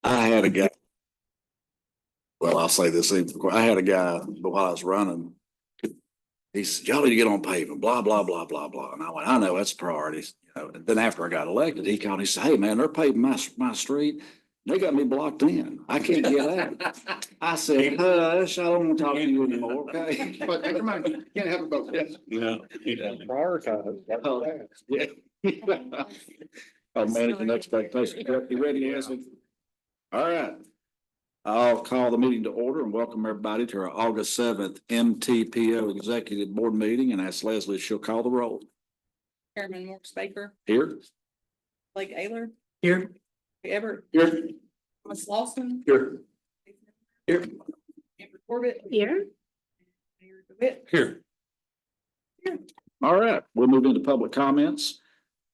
I had a guy. Well, I'll say this even before. I had a guy, but while I was running, he said, "Y'all need to get on pavement, blah, blah, blah, blah, blah." And I went, "I know that's priorities." And then after I got elected, he called and he said, "Hey man, they're paving my street. They got me blocked in. I can't get out." I said, "Hush, I don't want to talk to you anymore, okay?" But never mind, you can't have it both ways. No. Prioritize. Oh, yeah. I'm managing expectations. You ready, Ansley? All right. I'll call the meeting to order and welcome everybody to our August 7th MTPO Executive Board Meeting, and ask Leslie if she'll call the roll. Chairman Morris Baker, Here? Blake Ayler, Here. Everett, Here. Thomas Lawson, Here. Here. Amber Corbett. Here. Mayor DeWitt. Here. All right, we'll move into public comments.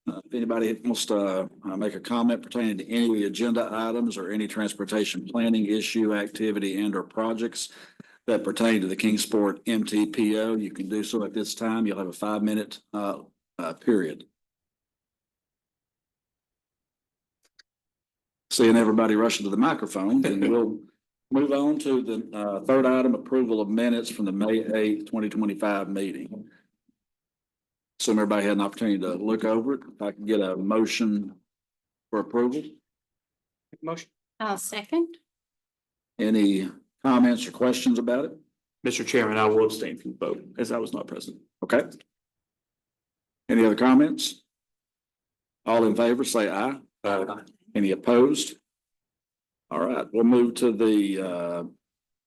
If anybody wants to make a comment pertaining to any of the agenda items or any transportation planning issue, activity, and or projects that pertain to the Kingsport MTPO, you can do so at this time. You'll have a 5-minute period. Seeing everybody rushing to the microphone, then we'll move on to the third item, approval of minutes from the May 8th, 2025 meeting. Assume everybody had an opportunity to look over it. If I can get a motion for approval. Motion. I'll second. Any comments or questions about it? Mr. Chairman, I will abstain from the vote as I was not present. Okay. Any other comments? All in favor, say aye. Any opposed? All right, we'll move to the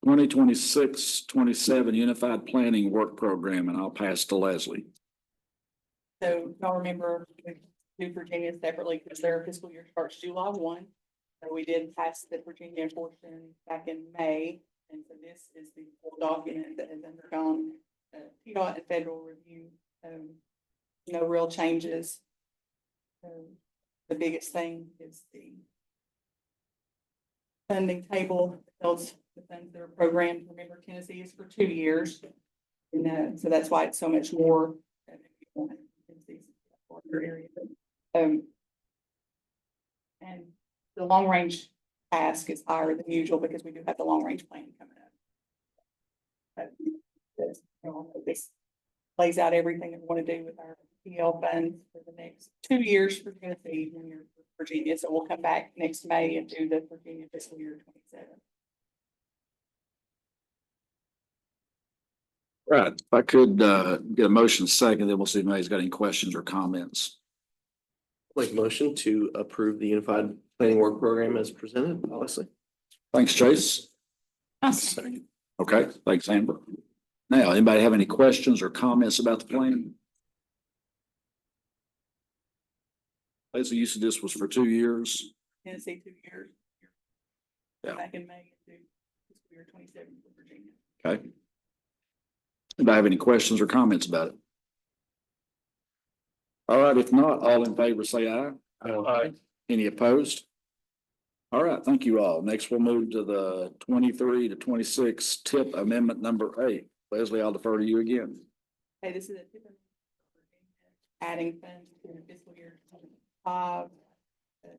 2026-27 Unified Planning Work Program, and I'll pass to Leslie. So y'all remember we do Virginia separately because their fiscal year starts July 1. So we did pass the Virginia portion back in May. And so this is the full document that has undergone PDOT and federal review. No real changes. The biggest thing is the funding table that tells the funds that are programmed. Remember, Tennessee is for 2 years. And so that's why it's so much more. Area. And the long range task is higher than usual because we do have the long range plan coming up. But this lays out everything that we want to do with our PL funds for the next 2 years for Tennessee, 1 year for Virginia. So we'll come back next May and do the Virginia fiscal year 27. Right, if I could get a motion second, then we'll see if anybody's got any questions or comments. Like motion to approve the Unified Planning Work Program as presented, Leslie. Thanks, Chase. I'll second. Okay, thanks, Amber. Now, anybody have any questions or comments about the plan? Leslie, you said this was for 2 years. Tennessee 2 years. Yeah. Back in May and do fiscal year 27 for Virginia. Okay. Anybody have any questions or comments about it? All right, if not, all in favor say aye. Aye. Any opposed? All right, thank you all. Next, we'll move to the 23 to 26 tip amendment number 8. Leslie, I'll defer to you again. Okay, this is a tip amendment for Virginia, adding funds to the fiscal year 25,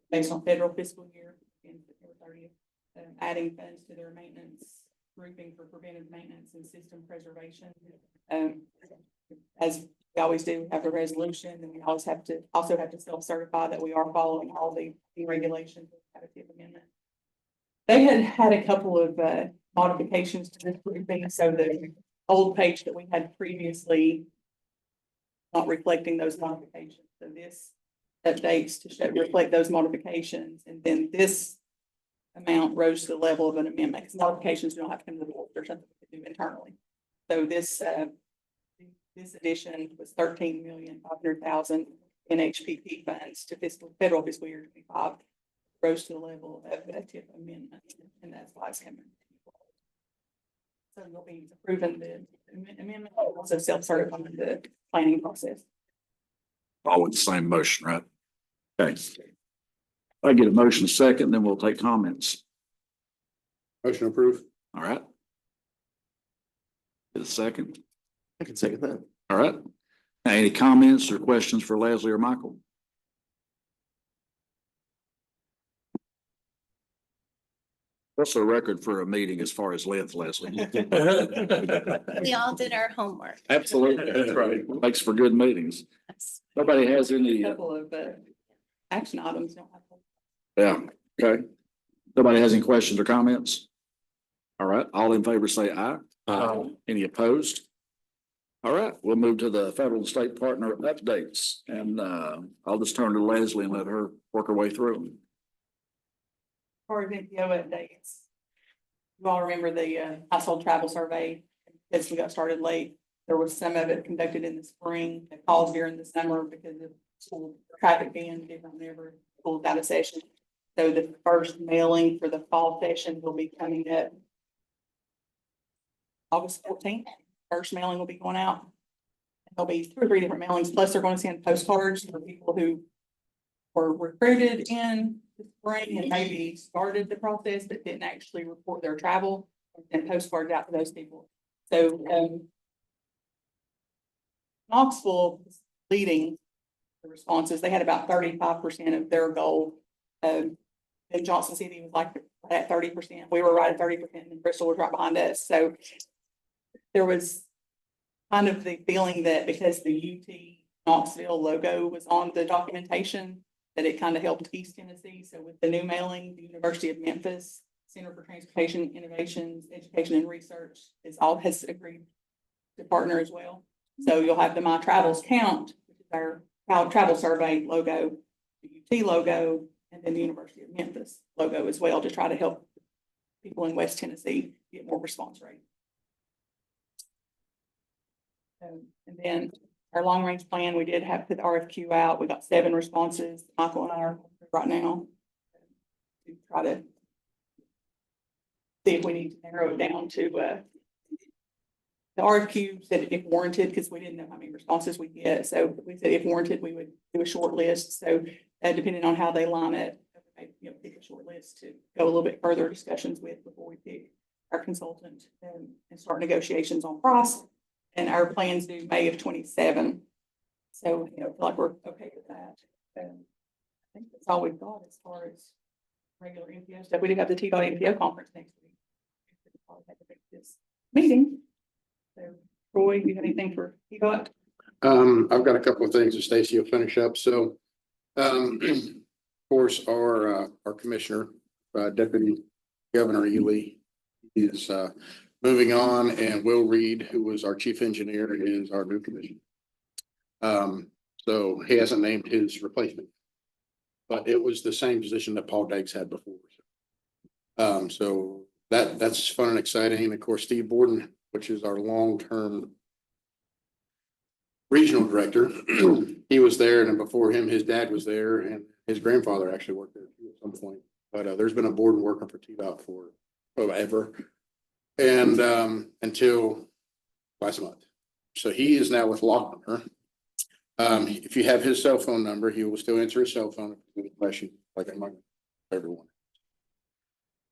based on federal fiscal year in September 30th, adding funds to their maintenance grouping for preventive maintenance and system preservation. As we always do, we have a resolution, and we always have to self-certify that we are following all the regulations of the tip amendment. They had a couple of modifications to this grouping, so the old page that we had previously not reflecting those modifications. So this updates to reflect those modifications, and then this amount rose to the level of an amendment because modifications don't have to come to the board. There's something we can do internally. So this addition was 13,500,000 in HPP funds to federal fiscal year 25, rose to the level of a tip amendment, and that's why it's coming. So you'll be approving the amendment, also self-certifying the planning process. All with the same motion, right? Okay. I get a motion second, then we'll take comments. Motion approved. All right. Get a second. I can second that. All right. Now, any comments or questions for Leslie or Michael? What's the record for a meeting as far as length, Leslie? We all did our homework. Absolutely, that's right. Makes for good meetings. Nobody has A any, couple of, action items don't have. yeah, okay. Nobody has any questions or comments? All right, all in favor say aye. Any opposed? All right, we'll move to the federal and state partner updates, and I'll just turn to Leslie and let her work her way through them. For KMTPO updates. You all remember the household travel survey, as we got started late. There was some of it conducted in the spring, it paused during the summer because of school traffic being different than ever, school out of session. So the first mailing for the fall session will be coming up August 14th. First mailing will be going out. There'll be 2 or 3 different mailings, plus they're going to send postcards for people who were recruited in the spring and maybe started the process but didn't actually report their travel, and postcards out to those people. So Knoxville is leading the responses. They had about 35% of their goal. And Johnson City was like right at 30%. We were right at 30%, and Bristol was right behind us. So there was kind of the feeling that because the UT Knoxville logo was on the documentation, that it kind of helped East Tennessee. So with the new mailing, the University of Memphis Center for Transportation Innovations, Education and Research has agreed to partner as well. So you'll have the My Travels Count, which is our travel survey logo, the UT logo, and then the University of Memphis logo as well, to try to help people in West Tennessee get more response rate. And then our long range plan, we did have put the RFQ out. We got 7 responses. Michael and I are right now to try to see if we need to narrow it down to the RFQ said if warranted, because we didn't know how many responses we get. So we said if warranted, we would do a short list. So depending on how they line it, pick a short list to go a little bit further discussions with before we pick our consultant and start negotiations on price. And our plans due May of 27. So, feel like we're okay with that. I think that's all we've got as far as regular NPO stuff. We do have the TDOT NPO conference next week. Probably have to make this meeting. So, Roy, do you have anything for TDOT? I've got a couple of things that Stacy will finish up. So, of course, our commissioner, Deputy Governor Ely, is moving on, and Will Reed, who was our chief engineer, is our new commissioner. So he hasn't named his replacement, but it was the same position that Paul Daggs had before. So that's fun and exciting. And of course, Steve Borden, which is our long-term regional director, he was there, and before him, his dad was there, and his grandfather actually worked there at some point. But there's been a board working for TDOT for forever. And until last month. So he is now with Lochner. If you have his cell phone number, he will still answer his cell phone question, like I'm everyone.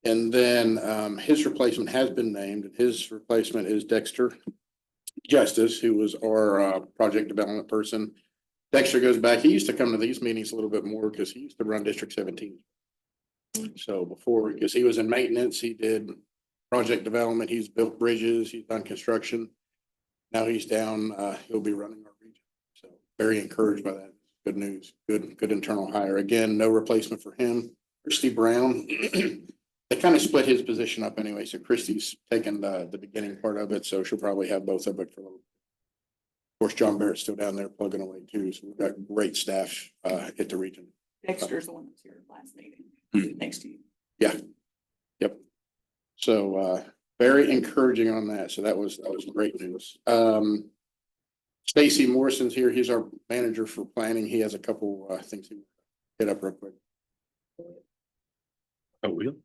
And then his replacement has been named, and his replacement is Dexter Justice, who was our project development person. Dexter goes back. He used to come to these meetings a little bit more because he used to run District 17. So before, because he was in maintenance, he did project development. He's built bridges. He's done construction. Now he's down. He'll be running our region. So very encouraged by that. Good news. Good internal hire. Again, no replacement for him. Christy Brown. They kind of split his position up anyway. So Christy's taken the beginning part of it. So she'll probably have both of it for a little bit. Of course, John Barrett's still down there plugging away too. So we've got great staff at the region. Dexter's the one that's here last meeting next to you. Yeah. Yep. So very encouraging on that. So that was great news. Stacy Morrison's here. He's our manager for planning. He has a couple things he hit up real quick. Oh, will.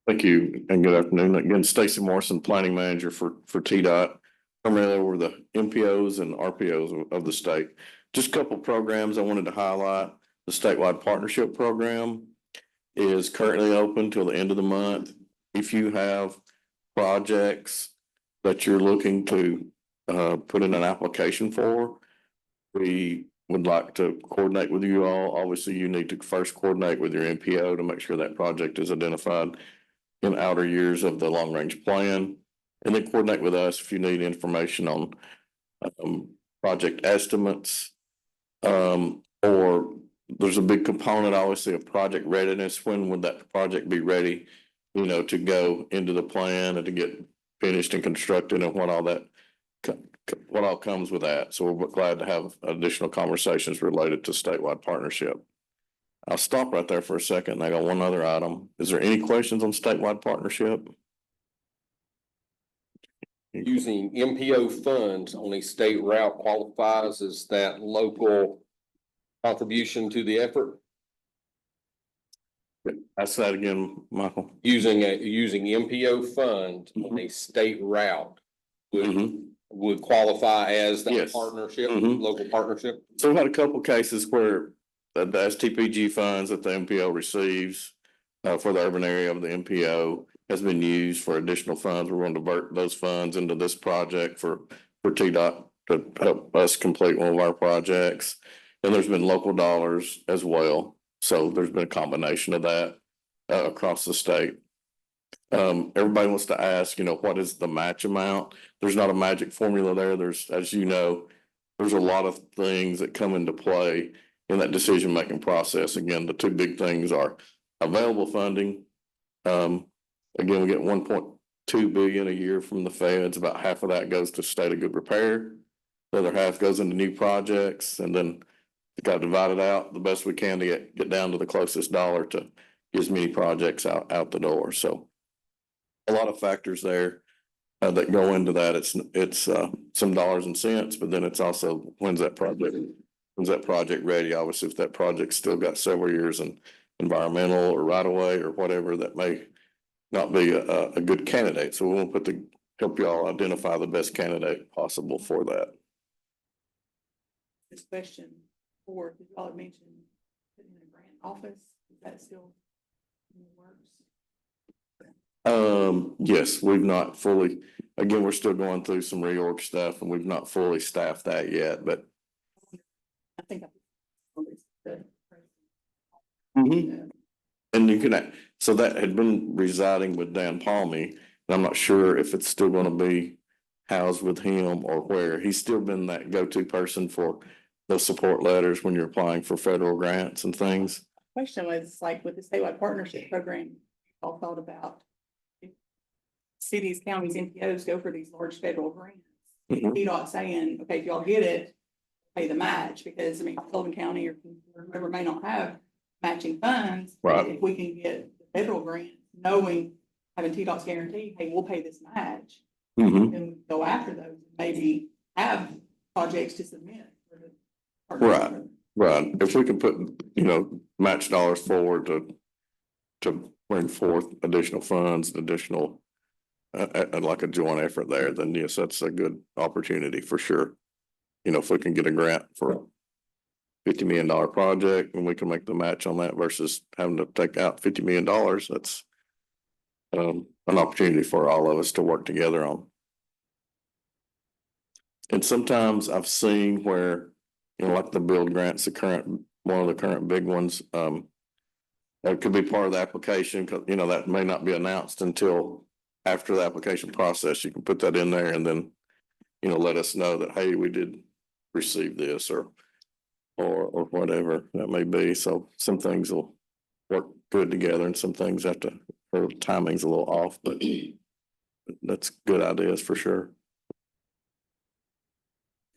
Thank you and good afternoon. Again, Stacy Morrison, planning manager for TDOT, primarily over the MPOs and RPOs of the state. Just a couple of programs I wanted to highlight. The statewide partnership program is currently open till the end of the month. If you have projects that you're looking to put in an application for, we would like to coordinate with you all. Obviously, you need to first coordinate with your MPO to make sure that project is identified in outer years of the long range plan. And then coordinate with us if you need information on project estimates. Or there's a big component, obviously, of project readiness. When would that project be ready, to go into the plan and to get finished and constructed, and what all that, what all comes with that. So we're glad to have additional conversations related to statewide partnership. I'll stop right there for a second. I got one other item. Is there any questions on statewide partnership? Using MPO funds on a state route qualifies as that local contribution to the effort? Ask that again, Michael. Using MPO fund on a state route would qualify as that Yes. partnership, Mhm. local partnership? So we've had a couple cases where the STPG funds that the MPO receives for the urban area of the MPO has been used for additional funds. We're going to divert those funds into this project for TDOT to help us complete one of our projects. And there's been local dollars as well. So there's been a combination of that across the state. Everybody wants to ask, what is the match amount? There's not a magic formula there. There's, as you know, there's a lot of things that come into play in that decision-making process. Again, the two big things are available funding. Again, we get 1.2 billion a year from the feds. About half of that goes to state of good repair. The other half goes into new projects, and then we got to divide it out the best we can to get down to the closest dollar to get as many projects out the door. So a lot of factors there that go into that. It's some dollars and cents, but then it's also when's that project ready? Obviously, if that project's still got several years in environmental or right of way or whatever, that may not be a good candidate. So we want to help y'all identify the best candidate possible for that. This question for, did y'all mention putting in a grant office? Is that still in the works? Yes, we've not fully, again, we're still going through some reorg stuff and we've not fully staffed that yet, but. I think And you can, so that had been residing with Dan Palmy, and I'm not sure if it's still gonna be housed with him or where. He's still been that go-to person for those support letters when you're applying for federal grants and things. question was like with the statewide partnership program, you all thought about if cities, counties, NPOs go for these large federal grants. TDOT saying, okay, if y'all get it, pay the match, because Sullivan County or whoever may not have matching funds. Right. If we can get the federal grant, knowing, having TDOT's guarantee, hey, we'll pay this match. And go after those, maybe have projects to submit. For the partnership. Right. If we can put, match dollars forward to bring forth additional funds, additional, like a joint effort there, then yes, that's a good opportunity for sure. If we can get a grant for $50 million project and we can make the match on that versus having to take out $50 million, that's an opportunity for all of us to work together on. And sometimes I've seen where, like the build grants, one of the current big ones, that could be part of the application, because, that may not be announced until after the application process. You can put that in there and then, let us know that, hey, we did receive this or whatever that may be. So some things will work good together and some things or timing's a little off, but that's good ideas for sure.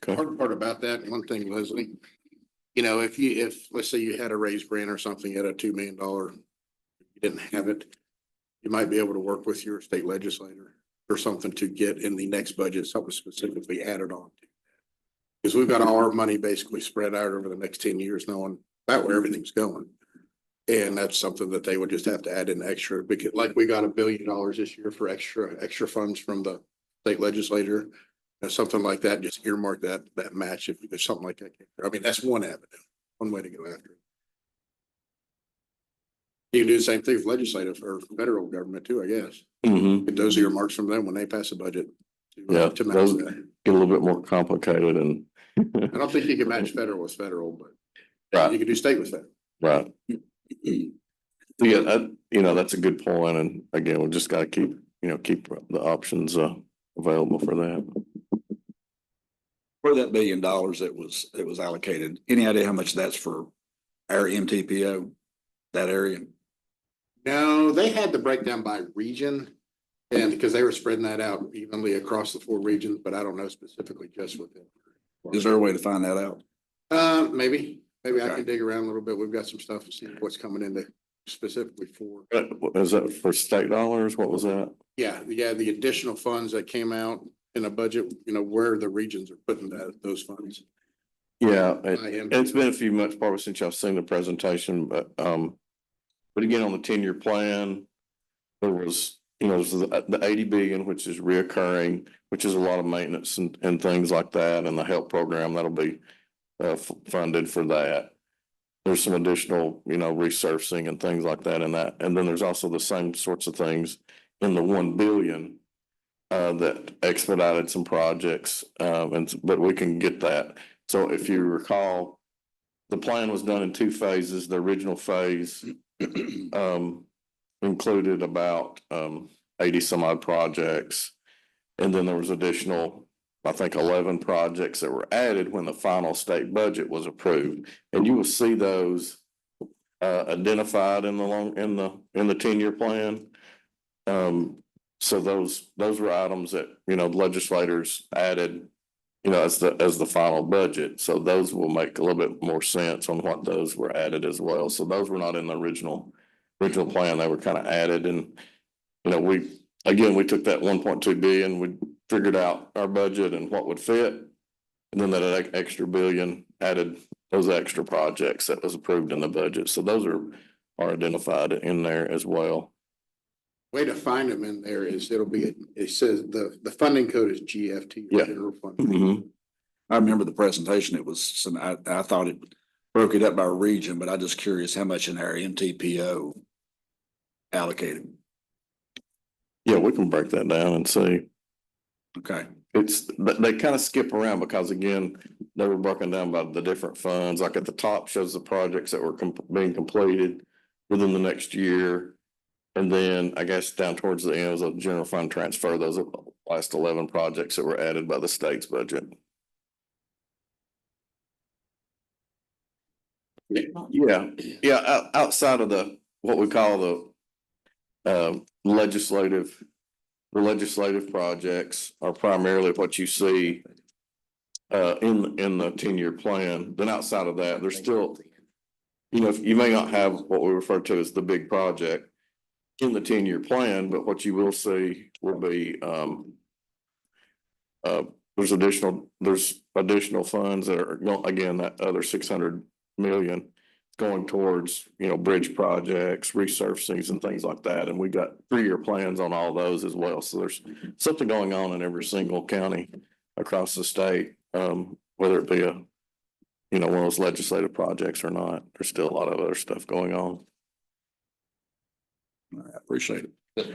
Okay. Hard part about that, one thing, Leslie, if let's say you had a raised grant or something, you had a $2 million, you didn't have it, you might be able to work with your state legislator or something to get in the next budget, something specifically added on to. Because we've got all our money basically spread out over the next 10 years, knowing about where everything's going. And that's something that they would just have to add in extra, because like we got $1 billion this year for extra funds from the state legislature. Something like that, just earmark that match if there's something like that. I mean, that's one avenue, one way to go after it. You can do the same thing with legislative or federal government too, I guess. Get those earmarks from them when they pass a budget. Yeah, to match those that. get a little bit more complicated and. I don't think you can match federal with federal, but you Right, can do state with federal. right. So yeah, that's a good point, and again, we just gotta keep the options available for that. For that $1 billion that was allocated, any idea how much that's for our MTPO, that area? No, they had the breakdown by region. And because they were spreading that out evenly across the 4 regions, but I don't know specifically just with it. Is there a way to find that out? Maybe I Okay. can dig around a little bit. We've got some stuff to see what's coming into specifically for. Is that for state dollars? What was that? Yeah, the additional funds that came out in a budget, where the regions are putting those funds. Yeah, I am. it's been a few months probably since y'all seen the presentation, but again, on the 10-year plan, there was, the 80 billion, which is reoccurring, which is a lot of maintenance and things like that, and the help program that'll be funded for that. There's some additional, resurfacing and things like that in that. And then there's also the same sorts of things in the 1 billion that expedited some projects, but we can get that. So if you recall, the plan was done in 2 phases. The original phase included about 80 some odd projects. And then there was additional, I think 11 projects that were added when the final state budget was approved. And you will see those identified in the 10-year plan. So those were items that, legislators added, as the final budget. So those will make a little bit more sense on what those were added as well. So those were not in the original plan. They were kind of added, and we took that 1.2 billion, we figured out our budget and what would fit. And then that extra billion added those extra projects that was approved in the budget. So those are identified in there as well. Way to find them in there is it says the funding code is GFT. Yeah. General Fund. Mm-hmm. I remember the presentation. It was I thought it broke it up by region, but I'm just curious how much in our MTPO allocated. Yeah, we can break that down and see. Okay. They kind of skip around because again, they were broken down by the different funds. Like at the top shows the projects that were being completed within the next year. And then I guess down towards the end was a general fund transfer. Those are the last 11 projects that were added by the state's budget. Yeah. Outside of what we call the legislative projects are primarily what you see in the 10-year plan. Then outside of that, there's still, you may not have what we refer to as the big project in the 10-year plan, but what you will see will be there's additional funds that are again, that other 600 million going towards, bridge projects, resurfacings and things like that. And we got 3-year plans on all those as well. So there's something going on in every single county across the state, whether it be one of those legislative projects or not. There's still a lot of other stuff going on. I appreciate it.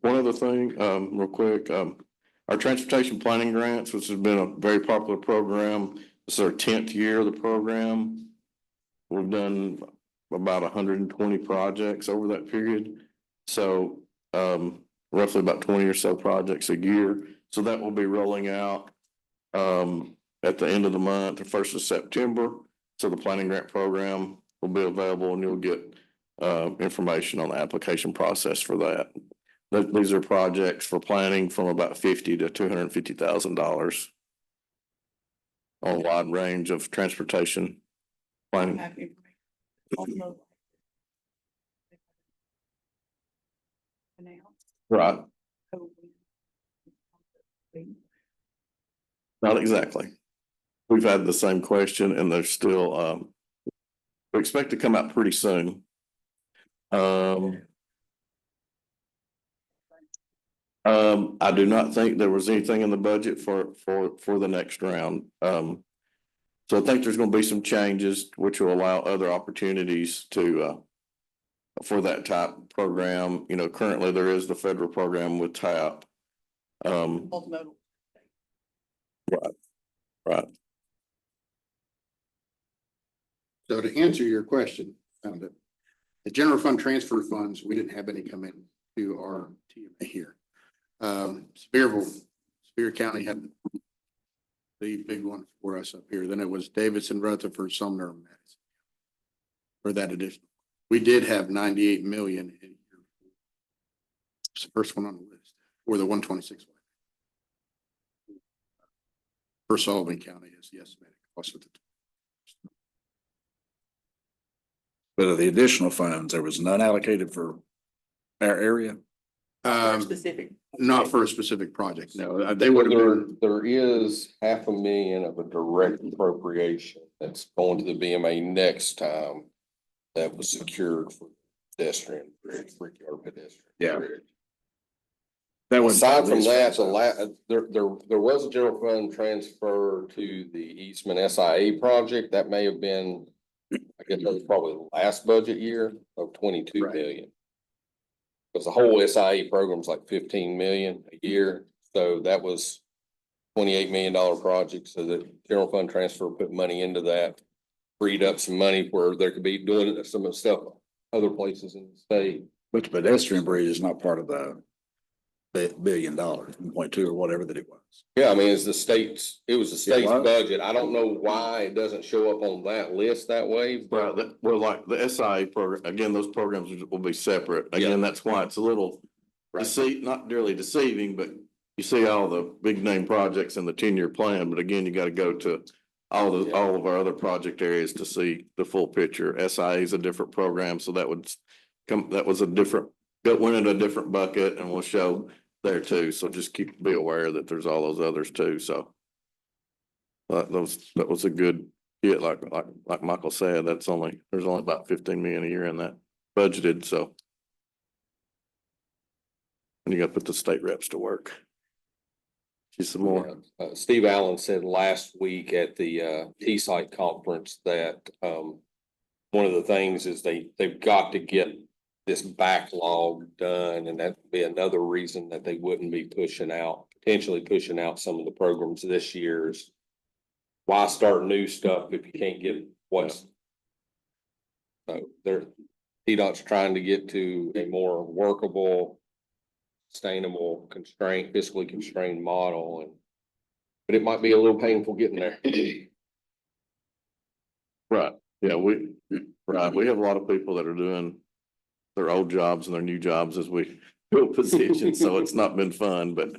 One other thing, real quick, our transportation planning grants, which has been a very popular program. This is our 10th year of the program. We've done about 120 projects over that period. So roughly about 20 or so projects a year. So that will be rolling out at the end of the month, the 1st of September. So the planning grant program will be available and you'll get information on the application process for that. These are projects for planning from about $50,000 to $250,000 on a wide range of transportation planning. Right. Not exactly. We've had the same question and they're still, we expect to come out pretty soon. I do not think there was anything in the budget for the next round. So I think there's going to be some changes which will allow other opportunities for that type of program. Currently there is the federal program with TAP. Multimodal. Right. So to answer your question, the general fund transfer funds, we didn't have any come in to our TMA here. Spear County had the big one for us up here. Then it was Davidson, Rutherford, Sumner, and Madison. For that addition, we did have 98 million in here. It's the first one on the list, or the 126 one. For Sullivan County is the estimated cost of the. But of the additional funds, there was none allocated for our area. Specific. Not for a specific project, no, they would have been. There is $500,000 of a direct appropriation that's going to the BMA next time that was secured for pedestrian, Brickyard pedestrian. Yeah. That was. Aside from that, there was a general fund transfer to the Eastman SIA project. That may have been, I guess that was probably the last budget year of 22 million. Because the whole SIA program is like 15 million a year. So that was $28 million project. So the general fund transfer put money into that, freed up some money where there could be doing some of the stuff other places in the state. But the pedestrian bridge is not part of the $1 billion, 1.2 or whatever that it was. Yeah, I mean, it was the state's was? budget. I don't know why it doesn't show up on that list that way, but Right, well, like the SIA program, again, those programs will be separate. Again, that's why it's a little not really deceiving, but you see all the big name projects in the 10-year plan, but again, you got to go to all of our other project areas to see the full picture. SIA is a different program, so that was a different, that went into a different bucket and will show there too. So just be aware that there's all those others too, so. That was a good hit, like Michael said, there's only about 15 million a year in that budgeted, so. And you gotta put the state reps to work. See some more. Steve Allen said last week at the T-Site conference that one of the things is they've got to get this backlog done, and that'd be another reason that they wouldn't be potentially pushing out some of the programs this year's. Why start new stuff if you can't get what's. So TDOT's trying to get to a more workable, sustainable, fiscally constrained model, but it might be a little painful getting there. Right, yeah, we have a lot of people that are doing their old jobs and their new jobs as we fill positions, so it's not been fun, but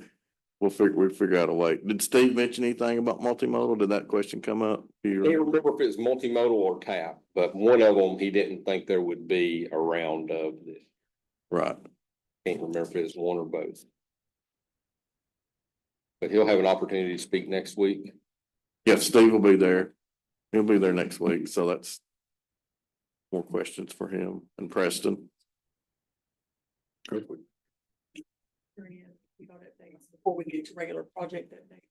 we'll figure out a way. Did Steve mention anything about multimodal? Did that question come up? I can't remember if it's multimodal or TAP, but one of them, he didn't think there would be a round of this. Right. Can't remember if it was one or both. But he'll have an opportunity to speak next week. Yeah, Steve will be there. He'll be there next week, so that's more questions for him and Preston. Before we get to regular project updates.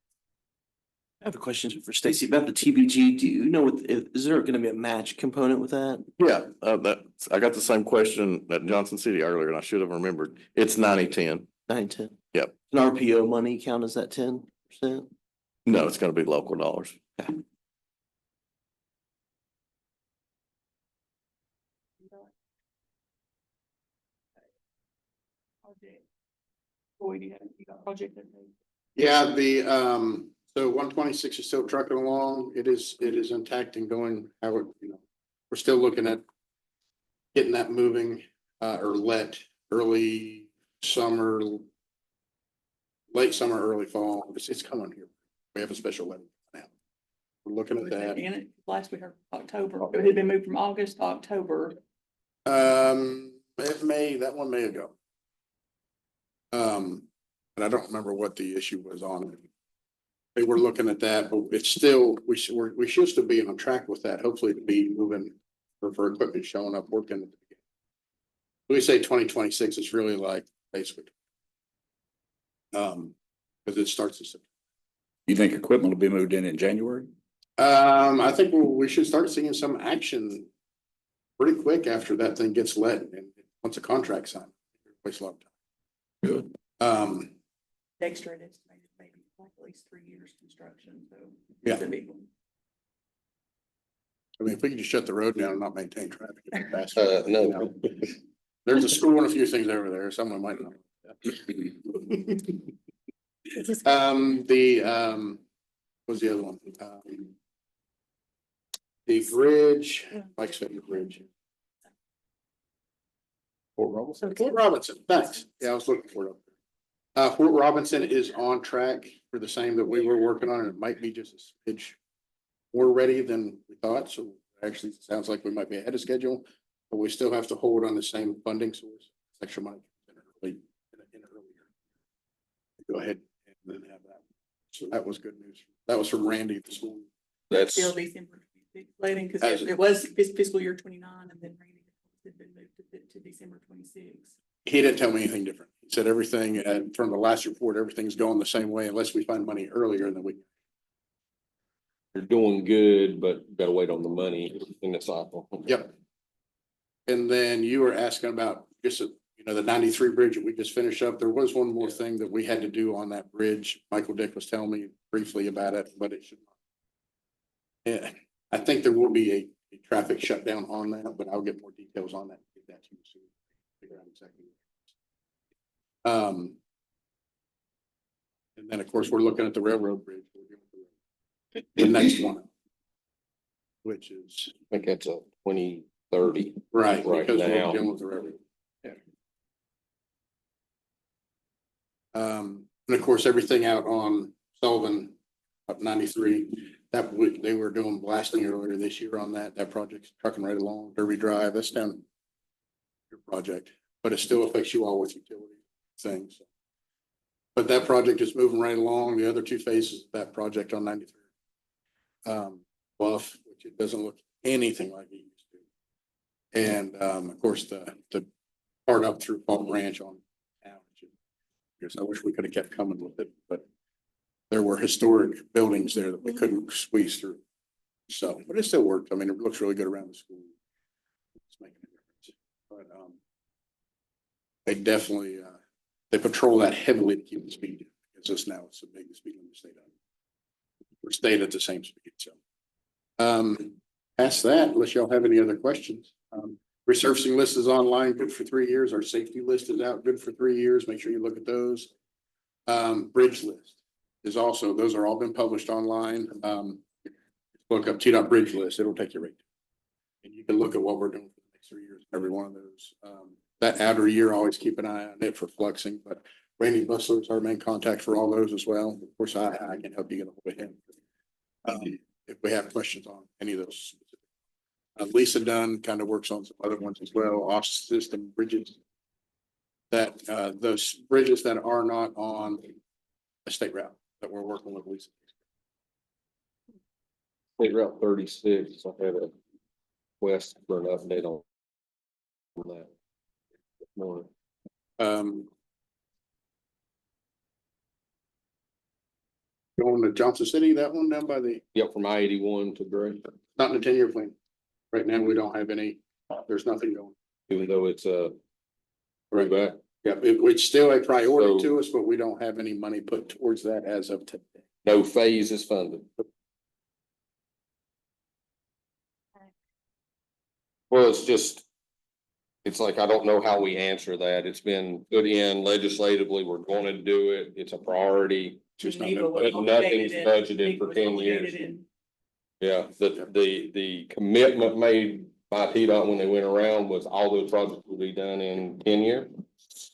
I have a question for Stacy about the TBG. Do you know is there going to be a match component with that? Yeah, I got the same question at Johnson City earlier and I should have remembered. It's 90-10. 9-10. Yep. An RPO money count as that 10%? No, it's gonna be local dollars. Boy, you got project update. Yeah, so 126 is still trucking along. It is intact and going how it, we're still looking at getting that moving, or early summer, late summer, early fall. It's coming here. We have a special letting now. We're looking at that. In it, last we heard October, it had been moved from August to October. That one may ago. And I don't remember what the issue was on it. They were looking at that, but it's still, we should still be on track with that. Hopefully to be moving for equipment showing up, working. When we say 2026, it's really like basically. Because it starts in September. You think equipment will be moved in January? I think we should start seeing some action pretty quick after that thing gets let and once a contract signed. It takes a lot of time. Good. Dexter estimated maybe like at least 3 years construction, so. Yeah. it's a big one. I mean, if we can just shut the road down and not maintain traffic. it'd be faster. No. There's a school and a few things over there. Someone might know. What's the other one? The bridge, like I said, the bridge. Fort Robinson? Fort Robinson, thanks. Yeah, I was looking for it. Fort Robinson is on track for the same that we were working on, and it might be just a smidge more ready than we thought, so actually it sounds like we might be ahead of schedule, but we still have to hold on the same funding source, extra money. in earlier. Go ahead and then have that. So that was good news. That was from Randy this morning. That's, Still December 26th, Landon, because As- it was fiscal year 29, and then Randy had been moved to December 26. He didn't tell me anything different. He said everything, from the last report, everything's going the same way unless we find money earlier in the week. they're doing good, but gotta wait on the money in the cycle. Yep. And then you were asking about just, the 93 bridge that we just finished up. There was one more thing that we had to do on that bridge. Michael Dick was telling me briefly about it, but it should not. Yeah, I think there will be a traffic shutdown on that, but I'll get more details on that. Get that to you soon. Figure out exactly. And then, of course, we're looking at the railroad bridge. The next one. Which is, I think that's a 2030. right, Right because we're now. dealing with the railroad. Yeah. And of course, everything out on Sullivan, up 93, they were doing blasting earlier this year on that project's trucking right along, Derby Drive, that's down your project, but it still affects you all with utility things. But that project is moving right along. The other two phases of that project on 93. Bluff, which it doesn't look anything like it used to. And of course, the part up through Palm Ranch on now. Because I wish we could have kept coming with it, but there were historic buildings there that we couldn't squeeze through. So, but it still worked. I mean, it looks really good around the school. It's making a difference. But they definitely they patrol that heavily to keep the speed down, because this now it's the biggest speed limit state on. We're staying at the same speed. So past that, unless y'all have any other questions. Resurfacing list is online, good for 3 years. Our safety list is out, good for 3 years. Make sure you look at those. Bridge list is also, those are all been published online. Look up TDOT bridge list. It'll take you right there. And you can look at what we're doing for the next 3 years, every one of those. That outer year, always keep an eye on it for fluxing, but Randy Bustler is our main contact for all those as well. Of course, I can help you get a hold of him. If we have questions on any of those. Lisa Dunn kind of works on some other ones as well, off system bridges. That those bridges that are not on a state route that we're working with Lisa. State Route 36, I had a request for an update on that. More. Going to Johnson City, that one down by the, Yep, from I-81 to Gray, not in the 10-year plan. Right now, we don't have any, there's nothing going. even though it's right back. Yeah, it's still a priority So- to us, but we don't have any money put towards that as of today. No phase is funded. Well, it's like, I don't know how we answer that. It's been put in legislatively. We're going to do it. It's a priority. Just not- Geneva was but nothing's obligated in- budgeted for was 10 obligated years. in- Yeah, the commitment made by TDOT when they went around was all those projects will be done in 10 years.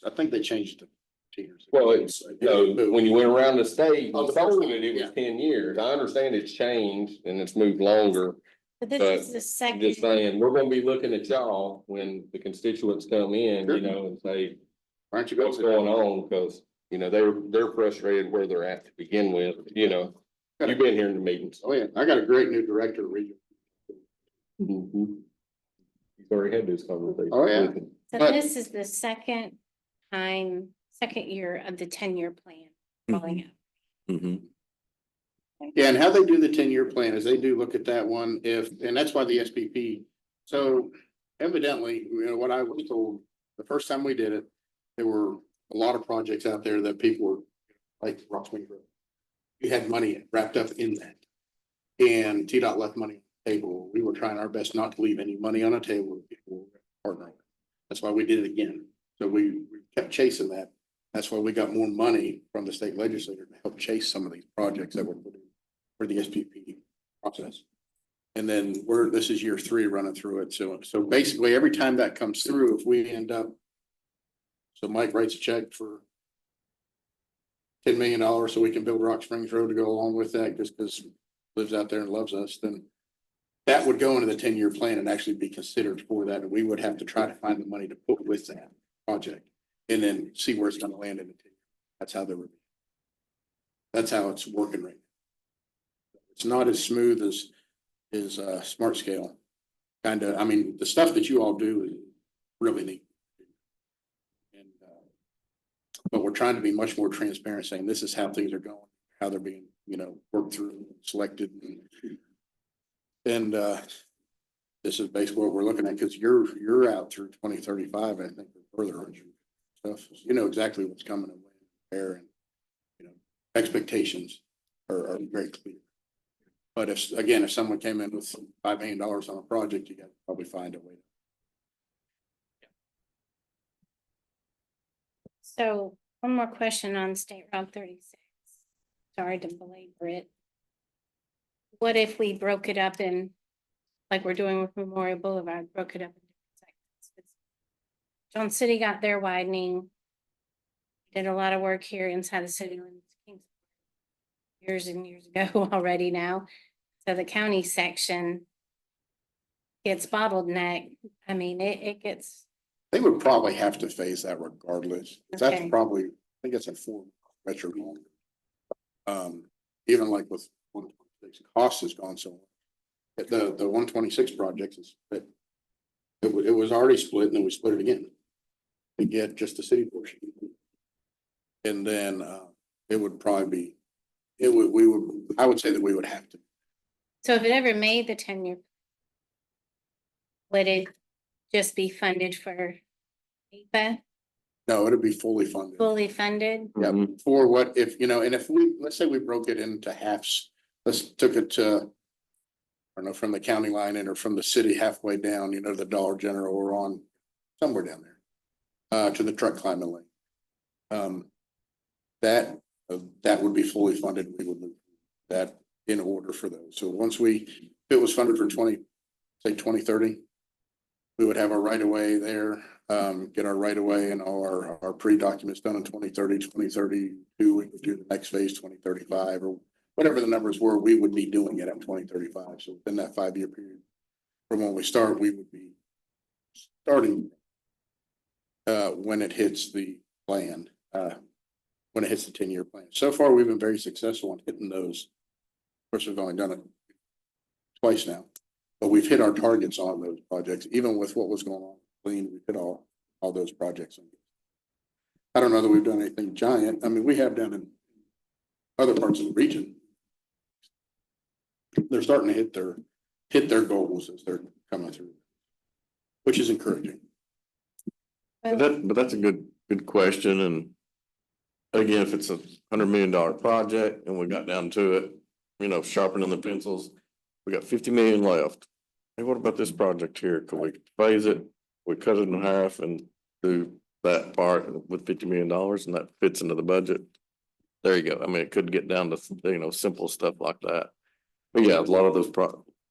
I think they changed it. 10 years ago. Well, it's, when you went around the state, Oh, and the first sold time, it, it yeah. was 10 years. I understand it's changed and it's moved longer. But this But is the I'm second. just saying, we're gonna be looking at y'all when the constituents come in, Sure. you know, and say, Aren't you what's going on? Cause, you know, they're frustrated where they're at to begin with, you know. You've been here in the meetings. Oh, yeah, I got a great new director of region. Mhm. You've already had those conversations. Oh, yeah. with them. So but- this is the second year of the 10-year plan falling out. Mhm. Yeah, and how they do the 10-year plan is they do look at that one and that's why the SPP. So evidently, what I was told, the first time we did it, there were a lot of projects out there that people were like Rock Springs Road. you had money wrapped up in that. And TDOT left money on the table. We were trying our best not to leave any money on the table with people we're partnering with. That's why we did it again. So we kept chasing that. That's why we got more money from the state legislature to help chase some of these projects that were put in for the SPP process. And then this is year 3 running through it. So basically every time that comes through, if we end up, so Mike writes a check for $10 million so we can build Rock Springs Road to go along with that, just because lives out there and loves us, then that would go into the 10-year plan and actually be considered for that. And we would have to try to find the money to put with that project and then see where it's going to land in the 10 years. That's how that's how it's working right now. It's not as smooth as Smart Scale. Kind of, I mean, the stuff that you all do is really neat. And but we're trying to be much more transparent, saying this is how things are going, how they're being, worked through, selected, and this is basically what we're looking at, because you're out through 2035, I think, or further, aren't you? Stuff, you know exactly what's coming and there, and expectations are very clear. But if someone came in with $5 million on a project, you got to probably find a way. So one more question on State Route 36. Sorry to belabor it. What if we broke it up in, like we're doing with Memorial Boulevard, broke it up in different sections? John City got their widening. Did a lot of work here inside the city limits, years and years ago already now. So the county section gets bottlenecked. I mean, it gets. They would probably have to phase that regardless. That's Okay. probably, I think it's a 4 metro long. Even like with 126, cost has gone so much. The 126 projects is it was already split, and then we split it again to get just the city portion. And then it would probably be, I would say that we would have to. So if it ever made the 10-year, would it just be funded for APA, No, it'd be fully funded. fully funded? Yeah, for what if, and if let's say we broke it into halves, took it to, I don't know, from the county line in or from the city halfway down, the Dollar General or on somewhere down there, to the truck climbing lane. That would be fully funded. We would move that in order for those. So if it was funded for 2030, we would have our right of way there, get our right of way and all our pre-documents done in 2030, 2032. We would do the next phase 2035 or whatever the numbers were, we would be doing it at 2035. So within that 5-year period from when we start, we would be starting when it hits the plan, when it hits the 10-year plan. So far, we've been very successful in hitting those. Of course, we've only done it twice now, but we've hit our targets on those projects, even with what was going on. We've hit all those projects. I don't know that we've done anything giant. I mean, we have done in other parts of the region. They're starting to hit their goals as they're coming through, which is encouraging. But that's a good question. And again, if it's $100 million project and we got down to it, sharpening the pencils, we got 50 million left. Hey, what about this project here? Could we phase it? We cut it in half and do that part with $50 million, and that fits into the budget. There you go. I mean, it could get down to, simple stuff like that. But yeah, a lot of those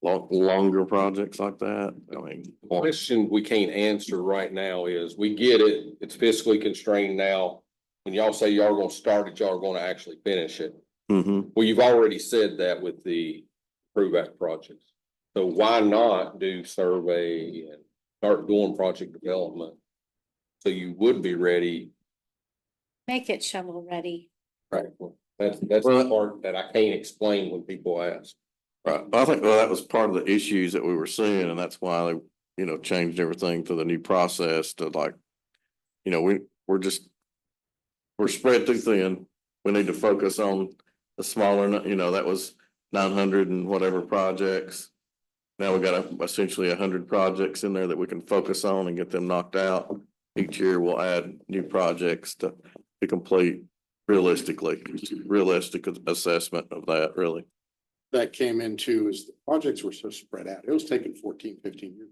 longer projects like that. I mean, The question we can't answer right now is, we get it, it's fiscally constrained now. When y'all say y'all are gonna start it, y'all are gonna actually finish it. mhm. Well, you've already said that with the Prove Act projects. So why not do survey and start doing project development? So you would be ready. Make it shovel ready. Right. Well, that's the part that I can't explain when people ask. Right. I think that was part of the issues that we were seeing, and that's why they, changed everything to the new process to we're spread too thin. We need to focus on the smaller, that was 900 and whatever projects. Now we got essentially 100 projects in there that we can focus on and get them knocked out. Each year we'll add new projects to complete realistically, just realistic assessment of that, really. That came into is the projects were so spread out. It was taking 14, 15 years.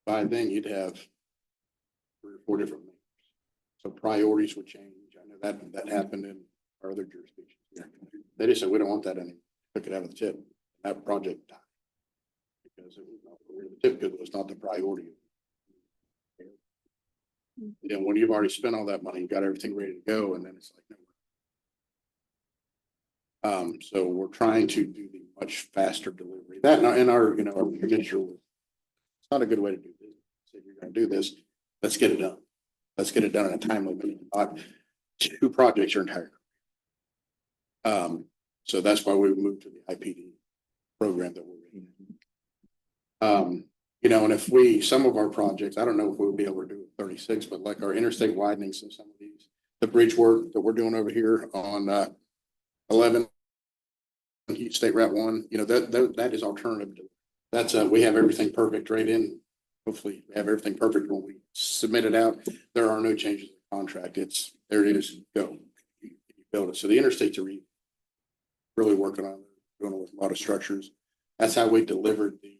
By then you'd have 3 or 4 different mayors. So priorities would change. I know that happened in our other jurisdictions. They just said, we don't want that anymore. Took it out of the tip. That project died. Because it was not where the tip, because it was not the priority. You know, when you've already spent all that money, you got everything ready to go, and then it's like, no. So we're trying to do the much faster delivery. That and our, you know, our manager was, it's not a good way to do business. So if you're gonna do this, let's get it done. Let's get it done in a timely manner, not 2 projects your entire. So that's why we moved to the IPD program that we're in. You know, and if some of our projects, I don't know if we'll be able to do 36, but like our interstate widenings and some of these, the bridge work that we're doing over here on 11 State Route 1, you know, that is alternative. That's we have everything perfect right in. Hopefully we have everything perfect when we submit it out. There are no changes in the contract. It's there it is, go. You build it. So the interstates are really working on doing with a lot of structures. That's how we delivered the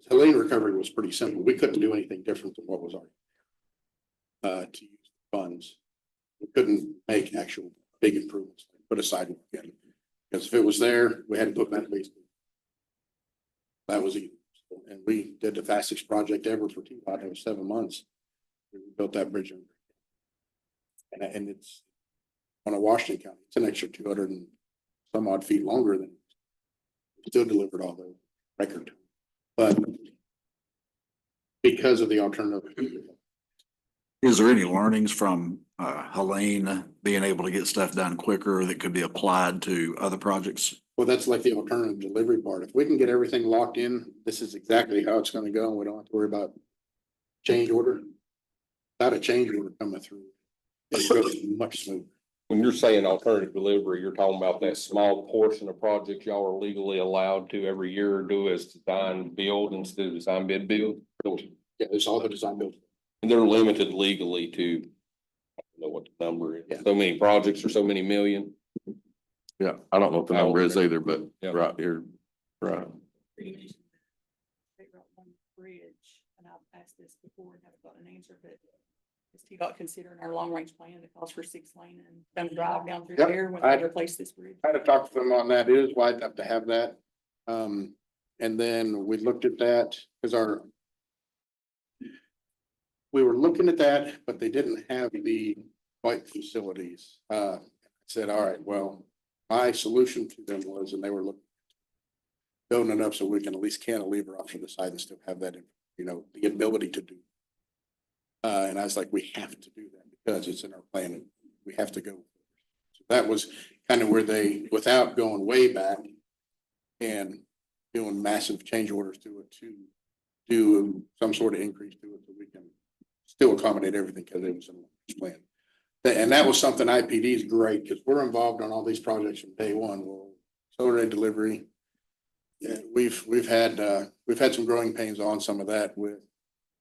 Helene recovery was pretty simple. We couldn't do anything different than what was already to use funds. We couldn't make actual big improvements, put a sidewalk in. Because if it was there, we had to put that basement. That was easy. And we did the fastest project ever for TDOT. It was 7 months. We built that bridge. And it's on a Washington County. It's an extra 200 and some odd feet longer than still delivered all the record. But because of the alternative. Is there any learnings from Helene being able to get stuff done quicker that could be applied to other projects? Well, that's like the alternative delivery part. If we can get everything locked in, this is exactly how it's gonna go. And we don't have to worry about change order. Without a change order coming through, it goes much smoother. When you're saying alternative delivery, you're talking about that small portion of projects y'all are legally allowed to every year do as design build instead of design bid build? Yeah, there's all the design build. And they're limited legally to, I don't know what the number is, Yeah. so many projects or so many million. Yeah, I don't know what the number is either, but Yeah. right, you're right. State Route 1 Bridge, and I've asked this before and haven't got an answer, but is TDOT considering our long range plan that calls for 6-lane and don't drive down through Yep, there when I- they replace this bridge? I had to talk to them on that. It is wide enough to have that. And then we looked at that because we were looking at that, but they didn't have the white facilities. I said, all right, well, my solution to them was, and they were looking building it up so we can at least cantilever off to the side and still have that, you know, the ability to do. And I was like, we have to do that because it's in our plan and we have to go. So that was kind of where they, without going way back and doing massive change orders to it, to do some sort of increase to it so we can still accommodate everything because it was in the plan. And that was something IPD is great because we're involved on all these projects from day one. Well, solar delivery. Yeah, we've had some growing pains on some of that with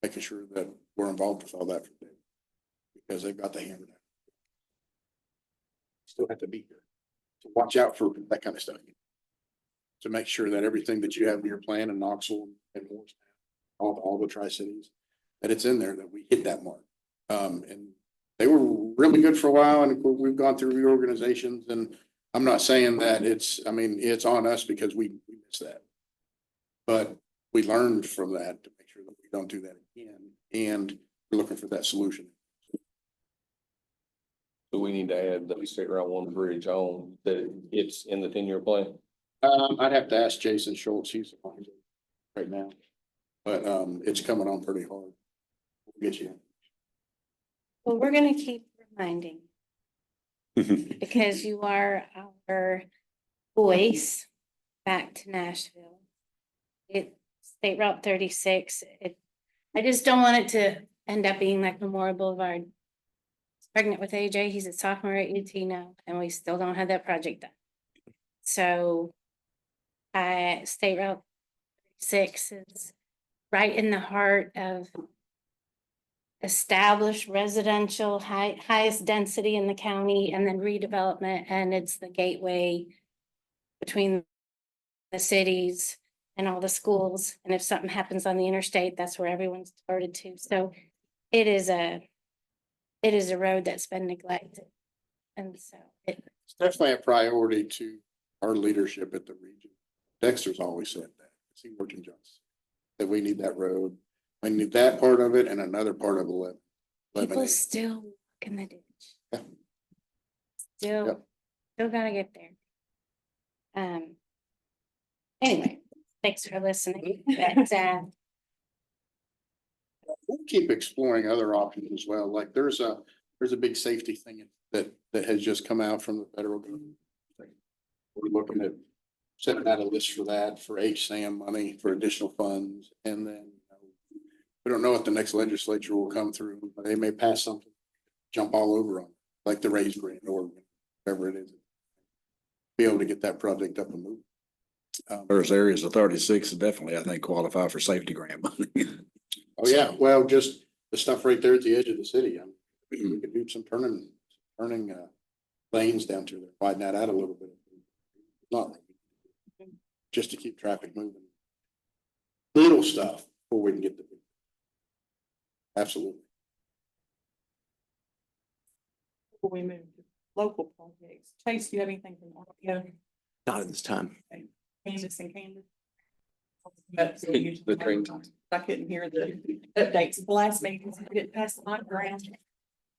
making sure that we're involved with all that for them because they've got the hammer down. Still have to be here to watch out for that kind of stuff. To make sure that everything that you have in your plan in Knoxville and Morristown, all the Tri-Cities, that it's in there, that we hit that mark. And they were really good for a while and we've gone through reorganizations and I'm not saying that it's on us because we missed that. But we learned from that to make sure that we don't do that again. And we're looking for that solution. So we need to add the State Route 1 bridge on that it's in the 10-year plan. I'd have to ask Jason Schultz, he's on it right now. But it's coming on pretty hard. We'll get you. Well, we're gonna keep reminding. Because you are our voice back to Nashville. State Route 36, I just don't want it to end up being like Memorial Boulevard. Pregnant with AJ, he's a sophomore at UT now, and we still don't have that project done. So State Route 36 is right in the heart of established residential, highest density in the county, and then redevelopment, and it's the gateway between the cities and all the schools. And if something happens on the interstate, that's where everyone's diverted to. So it is a road that's been neglected. And so it, It's definitely a priority to our leadership at the region. Dexter's always said that. He worked in Johnson. That we need that road. We need that part of it and another part of 11. people still walk in the ditch. Yeah. Still gotta get there. Anyway, thanks for listening. But, We'll keep exploring other options as well. Like there's a big safety thing that has just come out from the federal government. We're looking at setting out a list for that, for HSAM money, for additional funds. And then we don't know what the next legislature will come through, but they may pass something, jump all over on, like the raise grant or whatever it is. Be able to get that project up and moving. There's areas of 36 that definitely, I think, qualify for safety grant money. Oh, yeah, well, just the stuff right there at the edge of the city. We could do some turning lanes down to there, widen that out a little bit. Not just to keep traffic moving. Little stuff before we can get the. Absolutely. Before we move to local projects, Chase, do you have anything from RPO, Not at this time. Candace and Candace? The train. I couldn't hear the updates. The last meeting, we didn't pass the mic around.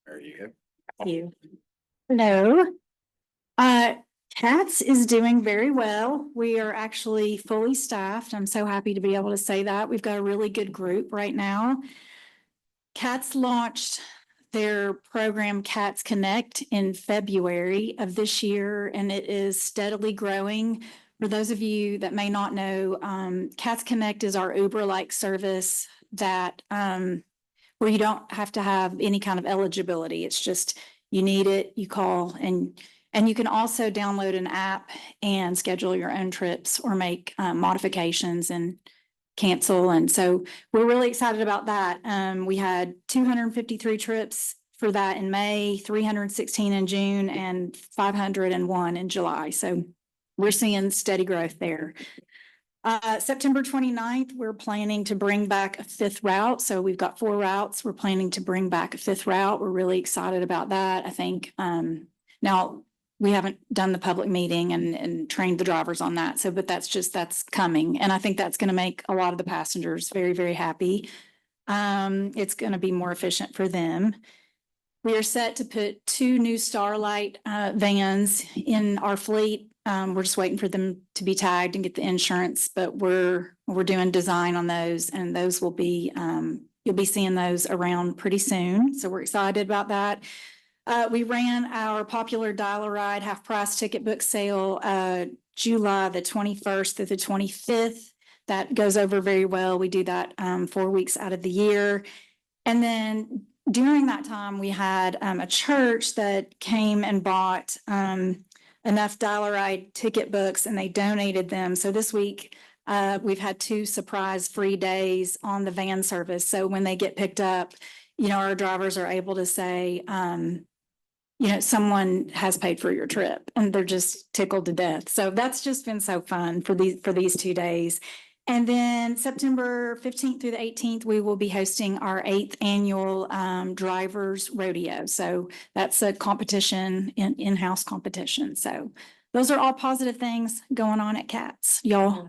There you go. Thank you. Hello. CATS is doing very well. We are actually fully staffed. I'm so happy to be able to say that. We've got a really good group right now. CATS launched their program CATS Connect in February of this year, and it is steadily growing. For those of you that may not know, CATS Connect is our Uber-like service that where you don't have to have any kind of eligibility. It's just you need it, you call, and you can also download an app and schedule your own trips or make modifications and cancel. And so we're really excited about that. We had 253 trips for that in May, 316 in June, and 501 in July. So we're seeing steady growth there. September 29th, we're planning to bring back a 5th route. So we've got 4 routes. We're planning to bring back a 5th route. We're really excited about that. I think now we haven't done the public meeting and trained the drivers on that. So, but that's coming. And I think that's going to make a lot of the passengers very, very happy. It's going to be more efficient for them. We are set to put 2 new Starlight vans in our fleet. We're just waiting for them to be tagged and get the insurance, but we're doing design on those, and those will be you'll be seeing those around pretty soon. So we're excited about that. We ran our popular Dial-A-Ride half price ticket book sale July the 21st through the 25th. That goes over very well. We do that 4 weeks out of the year. And then during that time, we had a church that came and bought enough Dial-A-Ride ticket books, and they donated them. So this week, we've had 2 surprise free days on the van service. So when they get picked up, our drivers are able to say, someone has paid for your trip, and they're just tickled to death. So that's just been so fun for these 2 days. And then September 15th through the 18th, we will be hosting our 8th annual drivers rodeo. So that's a competition, in-house competition. So those are all positive things going on at CATS, y'all.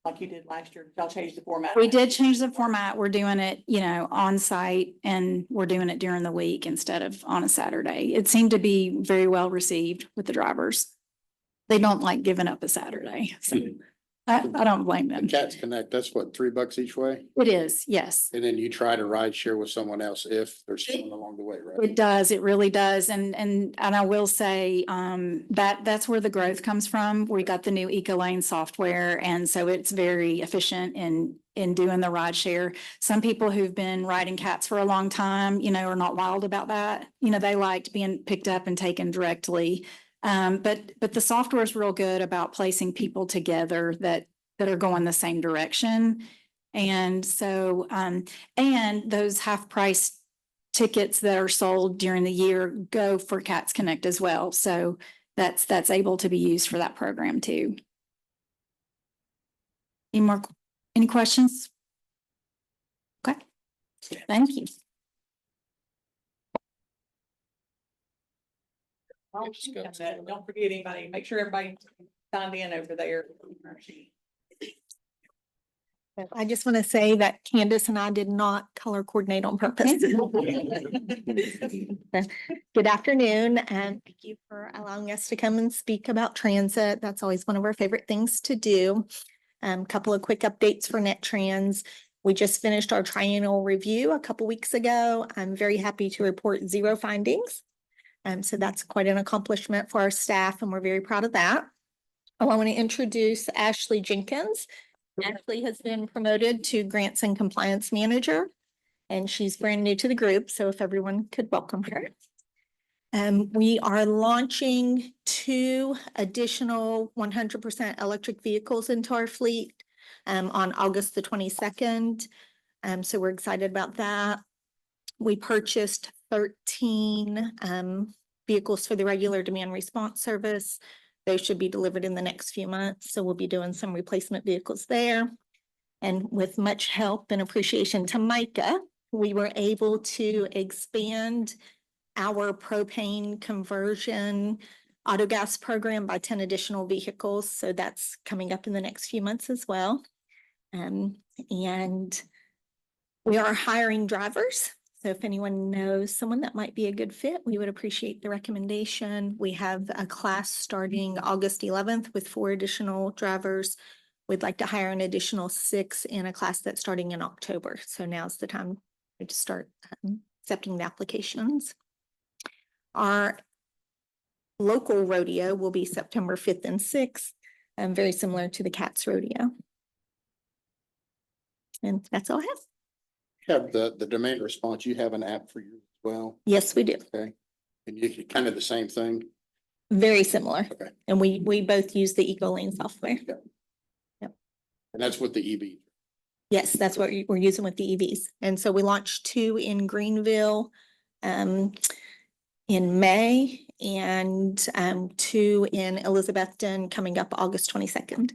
Like you did last year, y'all changed the format. We did change the format. We're doing it, on site, and we're doing it during the week instead of on a Saturday. It seemed to be very well received with the drivers. They don't like giving up a Saturday. So I don't blame them. CATS Connect, that's what, $3 each way? It is, yes. And then you try to ride share with someone else if there's someone along the way, right? It does. It really does. And I will say that's where the growth comes from. We got the new EcoLane software, and so it's very efficient in doing the ride share. Some people who've been riding CATS for a long time, are not wild about that. They liked being picked up and taken directly. But the software is real good about placing people together that are going the same direction. And so, and those half price tickets that are sold during the year go for Cats Connect as well. So that's able to be used for that program too. Any questions? Okay, thank you. Don't forget anybody, make sure everybody signed in over there. I just want to say that Candace and I did not color coordinate on purpose. Good afternoon, and thank you for allowing us to come and speak about transit. That's always one of our favorite things to do. Couple of quick updates for NetTrans. We just finished our triennial review a couple weeks ago. I'm very happy to report 0 findings. So that's quite an accomplishment for our staff, and we're very proud of that. I want to introduce Ashley Jenkins. Ashley has been promoted to Grants and Compliance Manager, and she's brand new to the group, so if everyone could welcome her. We are launching 2 additional 100% electric vehicles into our fleet on August the 22nd. So we're excited about that. We purchased 13 vehicles for the regular demand response service. Those should be delivered in the next few months. So we'll be doing some replacement vehicles there. And with much help and appreciation to Micah, we were able to expand our propane conversion auto gas program by 10 additional vehicles. So that's coming up in the next few months as well. And we are hiring drivers. So if anyone knows someone that might be a good fit, we would appreciate the recommendation. We have a class starting August 11th with 4 additional drivers. We'd like to hire an additional 6 in a class that's starting in October. So now's the time to start accepting the applications. Our local rodeo will be September 5th and 6th, very similar to the Cats Rodeo. And that's all I have. Have the demand response, you have an app for you as well, Yes, we do. okay? And you kind of the same thing, Very similar. okay? And we both use the EcoLane software. And that's with the EV. Yes, that's what we're using with the EVs. And so we launched 2 in Greenville in May and 2 in Elizabethton coming up August 22nd.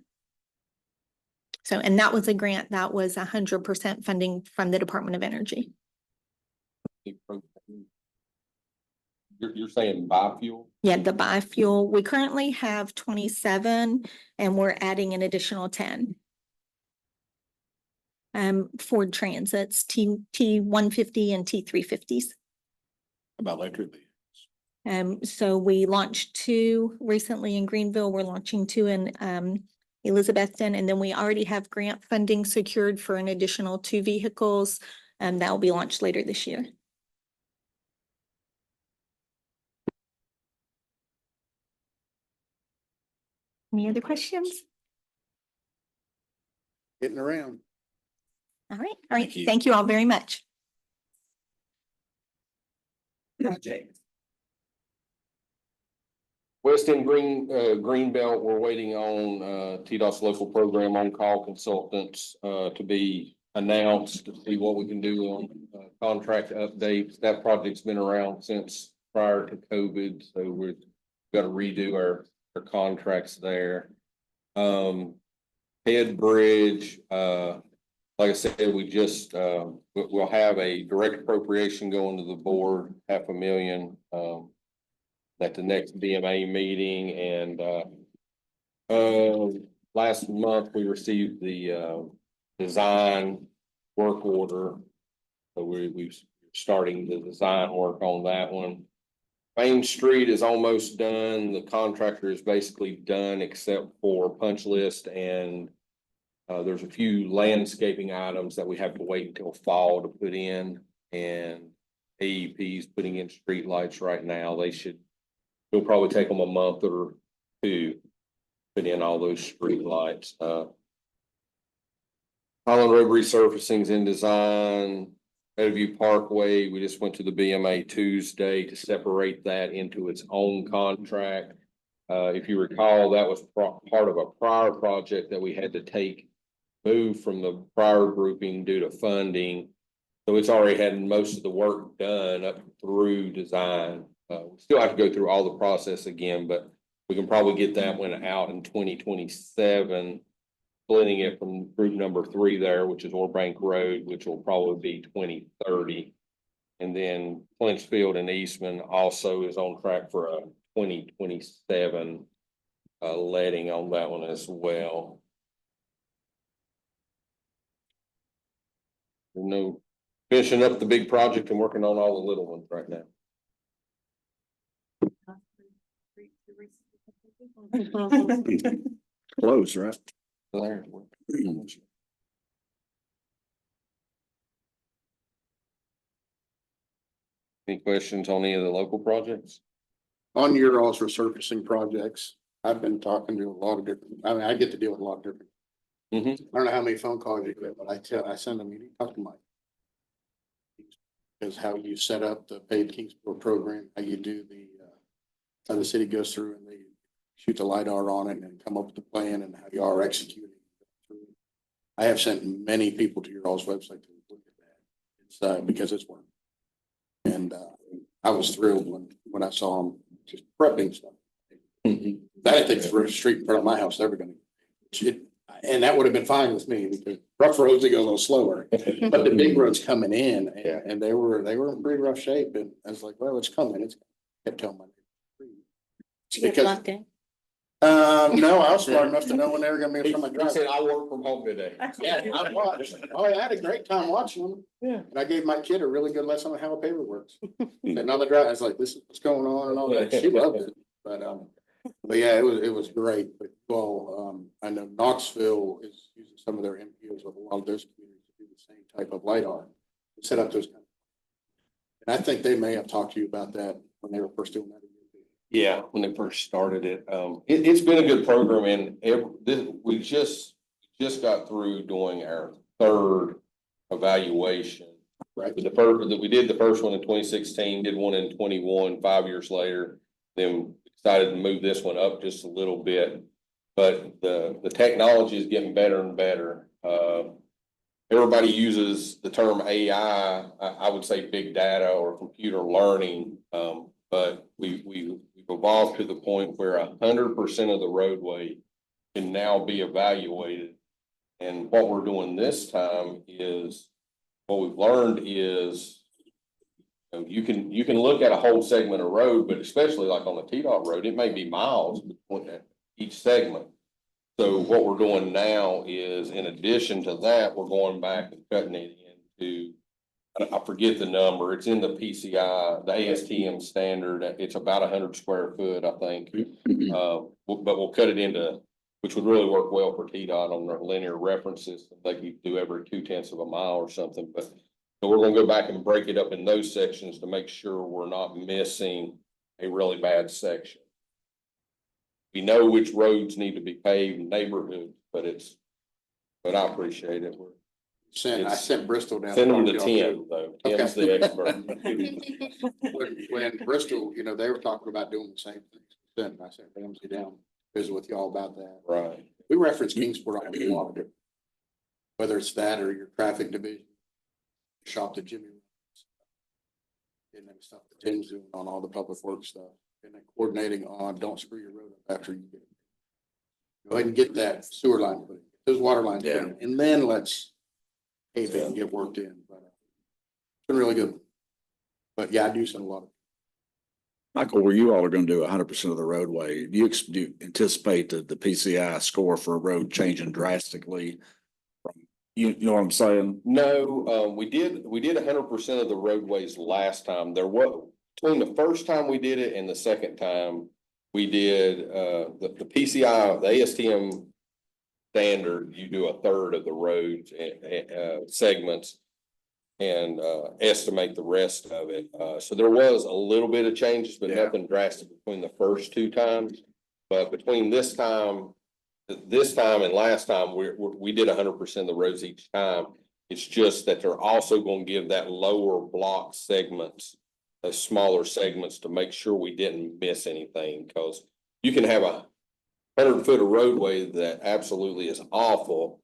So, and that was a grant that was 100% funding from the Department of Energy. You're saying biofuel? Yeah, the biofuel, we currently have 27 and we're adding an additional 10. Ford Transits, T150 and T350s. About electric vehicles. So we launched 2 recently in Greenville. We're launching 2 in Elizabethton, and then we already have grant funding secured for an additional 2 vehicles, and that will be launched later this year. Any other questions? Getting around. All right, all right. Thank you. Thank you all very much. West End Greenbelt, we're waiting on TDOT's local program on-call consultants to be announced to see what we can do on contract updates. That project's been around since prior to COVID, so we've got to redo our contracts there. Head Bridge, like I said, we just we'll have a direct appropriation going to the board, $500,000 at the next DMA meeting. And last month we received the design work order. So we're starting the design work on that one. Main Street is almost done. The contractor is basically done except for punch list, and there's a few landscaping items that we have to wait until fall to put in. And AEP's putting in street lights right now. It'll probably take them a month or 2 to put in all those street lights. Highland Road resurfacing's in design. Meadowview Parkway, we just went to the BMA Tuesday to separate that into its own contract. If you recall, that was part of a prior project that we had to move from the prior grouping due to funding. So it's already had most of the work done up through design. We still have to go through all the process again, but we can probably get that one out in 2027. Splitting it from group number 3 there, which is Orbank Road, which will probably be 2030. And then Clinchfield and Eastman also is on track for a 2027 letting on that one as well. No, finishing up the big project and working on all the little ones right now. Close, right? Any questions on any of the local projects? On your all's resurfacing projects, I've been talking to a lot of different, I mean, I get to deal with a lot of different. Mhm. I don't know how many phone calls you get, but I send them, you need to talk to Mike. Because how you set up the paid Kingsport program, how you do how the city goes through and they shoot the LiDAR on it and come up with the plan and how you are executing. I have sent many people to your all's website to look at that. It's because it's working. And I was thrilled when I saw them just prepping stuff. That I think the street in front of my house, they were gonna. And that would have been fine with me because rough roads, they go a little slower, but the big roads coming in and they were in pretty rough shape. And I was like, well, it's coming. It's kept telling my neighbor. Did you get Because- locked in? No, I was smart enough to know when they were gonna be in front of my He said, driveway. I work from home today. Yeah, I watched. Oh, I had a great time watching them. Yeah. And I gave my kid a really good lesson on how a paper works. And on the drive, I was like, this is what's going on and all that. She loved it. But yeah, it was great. But well, I know Knoxville is using some of their MPOs with a lot of those communities to do the same type of LiDAR. Set up those. And I think they may have talked to you about that when they were first doing that. Yeah, when they first started it, it's been a good program and we just got through doing our 3rd evaluation. Right. We did the first one in 2016, did one in 21, 5 years later, then decided to move this one up just a little bit. But the technology is getting better and better. Everybody uses the term AI, I would say big data or computer learning. But we've evolved to the point where 100% of the roadway can now be evaluated. And what we're doing this time is, what we've learned is, you can look at a whole segment of road, but especially like on the TDOT road, it may be miles between each segment. So what we're doing now is, in addition to that, we're going back and cutting it into, I forget the number, it's in the PCI, the ASTM standard, it's about 100 square foot, I think. But we'll cut it into, which would really work well for TDOT on their linear references. They could do every 0.2 of a mile or something, but so we're gonna go back and break it up in those sections to make sure we're not missing a really bad section. We know which roads need to be paved in neighborhoods, but I appreciate it. I sent Bristol down. Send them to talk y'all Tim, too. though. Okay. Tim's the expert. When Bristol, they were talking about doing the same thing. Then I sent Ramsey down, visit with y'all about that. Right. We reference Kingsport on a lot of different, whether it's that or your traffic division, shop that Jimmy runs, and then stuff that Tim's doing on all the public works stuff, and then coordinating on don't screw your road up after you get it. Go ahead and get that sewer line put in, those water lines put in, and then let's pave it and get worked in. But it's been really good. But yeah, I do send a lot of. Michael, where you all are gonna do 100% of the roadway, do you anticipate that the PCI score for a road changing drastically? You know what I'm saying? No, we did 100% of the roadways last time. There was, between the first time we did it and the second time we did, the PCI, the ASTM standard, you do 1/3 of the roads segments and estimate the rest of it. So there was a little bit of changes, but nothing drastic between the first 2 times. But between this time and last time, we did 100% of the roads each time. It's just that they're also going to give that lower block segments, the smaller segments, to make sure we didn't miss anything. Because you can have 100 foot of roadway that absolutely is awful,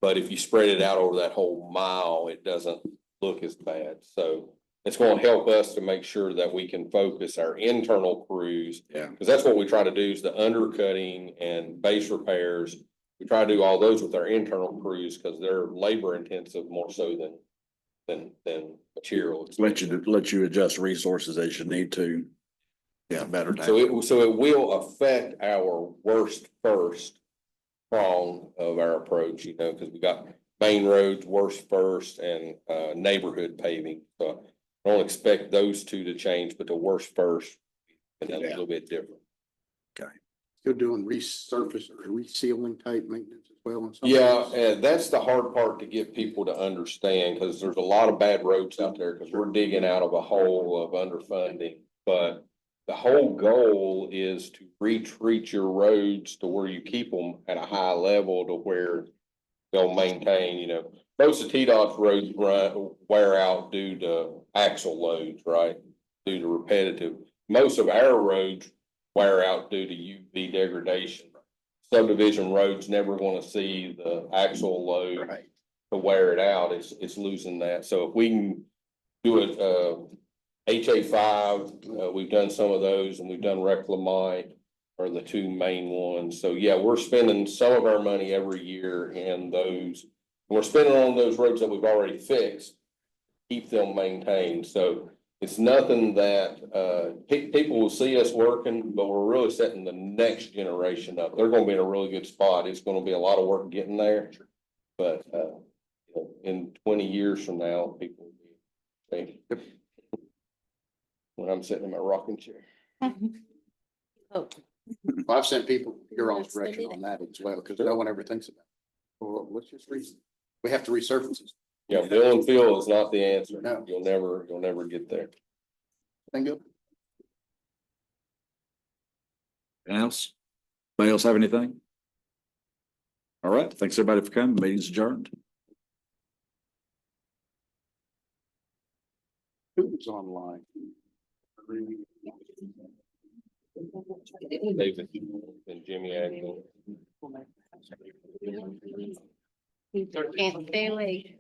but if you spread it out over that whole mile, it doesn't look as bad. So it's gonna help us to make sure that we can focus our internal crews. Yeah. Because that's what we try to do is the undercutting and base repairs. We try to do all those with our internal crews because they're labor intensive more so than material. Let you adjust resources as you need to. Yeah, better. So it will affect our worst first prong of our approach, you know, because we got main roads, worst first, and neighborhood paving. So I don't expect those two to change, but the worst first, and a little bit different. Still doing resurface or resealing type maintenance as well. on some of Yeah, those? and that's the hard part to get people to understand, because there's a lot of bad roads out there, because we're digging out of a hole of underfunding. But the whole goal is to retreat your roads to where you keep them at a high level to where they'll maintain, you know. Most of T-Dot's roads wear out due to axle loads, right? Due to repetitive. Most of our roads wear out due to UV degradation. Subdivision roads never gonna see the axle load to wear it out. It's losing that. So if we can do it, HA5, we've done some of those, and we've done reclamite are the two main ones. So yeah, we're spending some of our money every year in those. We're spending on those roads that we've already fixed, keep them maintained. So it's nothing that, people will see us working, but we're really setting the next generation up. They're gonna be in a really good spot. It's gonna be a lot of work getting there. But, in 20 years from now, people will be saying, when I'm sitting in my rocking chair. Oh, Well, I've sent people your own That's the direction bid. on that as well, because no one ever thinks about it. Well, let's just we have to resurface it. Yeah, Bill and Phil is not the answer. No. You'll never get there. Thank you. Anything else? Anybody else have anything? All right, thanks everybody for coming. Meeting's adjourned. Who's online? David and Jimmy Agnew. can't stay late.